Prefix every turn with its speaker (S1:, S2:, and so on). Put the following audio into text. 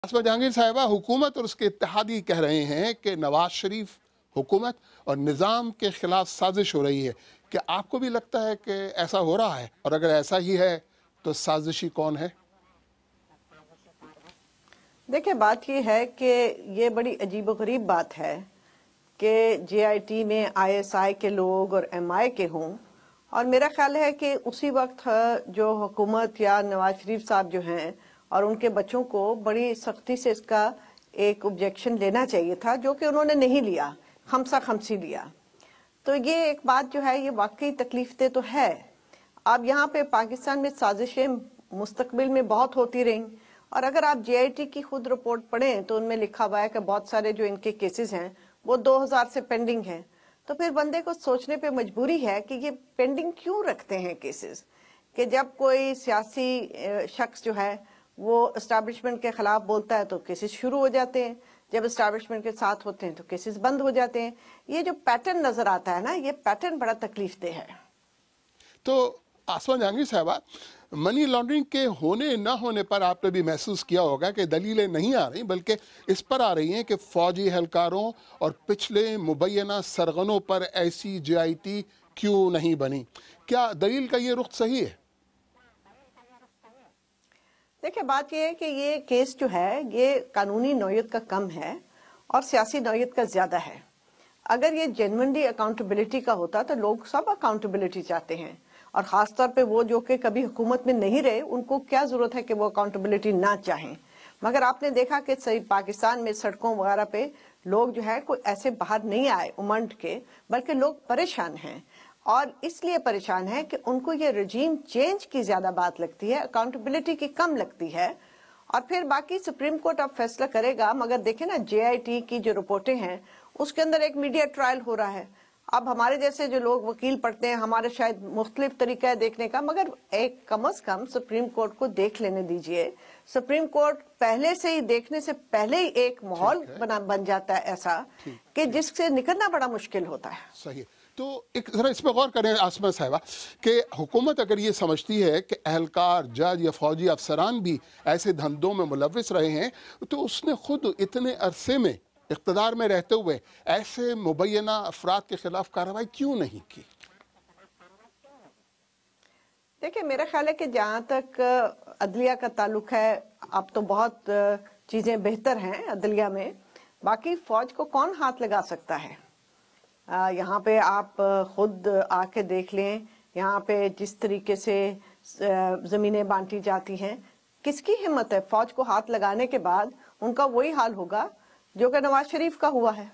S1: आसमा जहांगीर साहिबा, हुकूमत और उसके इत्तेहादी कह रहे हैं कि नवाज शरीफ हुकूमत और निज़ाम के खिलाफ साजिश हो रही है। क्या आपको भी लगता है कि ऐसा हो रहा है, और अगर ऐसा ही है तो साजिशी कौन है?
S2: देखिए, बात ये है कि ये बड़ी अजीबोगरीब बात है कि JIT में ISI के लोग और MI के हों, और मेरा ख्याल है कि उसी वक्त जो हुकूमत या नवाज शरीफ साहब जो हैं और उनके बच्चों को बड़ी सख्ती से इसका एक ऑब्जेक्शन लेना चाहिए था, जो कि उन्होंने नहीं लिया, खमसा खमसी लिया। तो ये एक बात जो है, ये वाकई तकलीफ दे तो है। अब यहाँ पे पाकिस्तान में साजिशें मुस्तकबिल में बहुत होती रहीं, और अगर आप JIT की खुद रिपोर्ट पढ़ें तो उनमें लिखा हुआ है कि बहुत सारे जो इनके केसेस हैं वो 2000 से पेंडिंग हैं। तो फिर बंदे को सोचने पे मजबूरी है कि ये पेंडिंग क्यों रखते हैं केसेस, कि जब कोई सियासी शख्स जो है वो एस्टैब्लिशमेंट के खिलाफ बोलता है तो केसेस शुरू हो जाते हैं, जब एस्टैब्लिशमेंट के साथ होते हैं तो केसेस बंद हो जाते हैं। ये जो पैटर्न नजर आता है ना, ये पैटर्न बड़ा तकलीफ दे है।
S1: तो आसमा जहांगीर साहिबा, मनी लॉन्ड्रिंग के होने ना होने पर आपने भी महसूस किया होगा कि दलीलें नहीं आ रही, बल्कि इस पर आ रही हैं कि फौजी एहलकारों और पिछले मुबैना सरगनों पर ऐसी JIT क्यों नहीं बनी। क्या दलील का ये रुख सही है?
S2: देखिए, बात ये है कि ये केस जो है ये कानूनी नौयत का कम है और सियासी नौयत का ज्यादा है। अगर ये जेन्युइनली अकाउंटेबिलिटी का होता तो लोग सब अकाउंटेबिलिटी चाहते हैं, और खास तौर पे वो जो कि कभी हुकूमत में नहीं रहे, उनको क्या जरूरत है कि वो अकाउंटेबिलिटी ना चाहें। मगर आपने देखा कि सही पाकिस्तान में सड़कों वगैरह पे लोग जो है कोई ऐसे बाहर नहीं आए उमंड के, बल्कि लोग परेशान हैं, और इसलिए परेशान है कि उनको ये रजीम चेंज की ज्यादा बात लगती है, अकाउंटेबिलिटी की कम लगती है। और फिर बाकी सुप्रीम कोर्ट अब फैसला करेगा। मगर देखें ना, JIT की जो रिपोर्टें हैं उसके अंदर एक मीडिया ट्रायल हो रहा है। अब हमारे जैसे जो लोग वकील पढ़ते हैं, हमारे शायद मुख्तलिफ तरीका है देखने का, मगर एक कम से कम सुप्रीम कोर्ट को देख लेने दीजिए। सुप्रीम कोर्ट पहले से ही देखने से पहले ही एक माहौल बन जाता है ऐसा कि जिससे निकलना बड़ा मुश्किल होता है।
S1: सही। तो एक जरा इस पर गौर करें आसमा साहिबा कि हुकूमत अगर ये समझती है कि एहलकार, जज या फौजी अफसरान भी ऐसे धंधों में मुलविस रहे हैं, तो उसने खुद इतने अरसे में इक़्तिदार में रहते हुए ऐसे मुबैना अफराद के खिलाफ कार्रवाई क्यों नहीं की?
S2: देखिए, मेरा ख्याल है कि जहाँ तक अदलिया का ताल्लुक है, अब तो बहुत चीजें बेहतर हैं अदलिया में। बाकी फौज को कौन हाथ लगा सकता है? यहाँ पे आप खुद आके देख लें, यहाँ पे जिस तरीके से जमीनें बांटी जाती हैं, किसकी हिम्मत है फौज को हाथ लगाने के बाद? उनका वही हाल होगा जो कि नवाज शरीफ का हुआ है।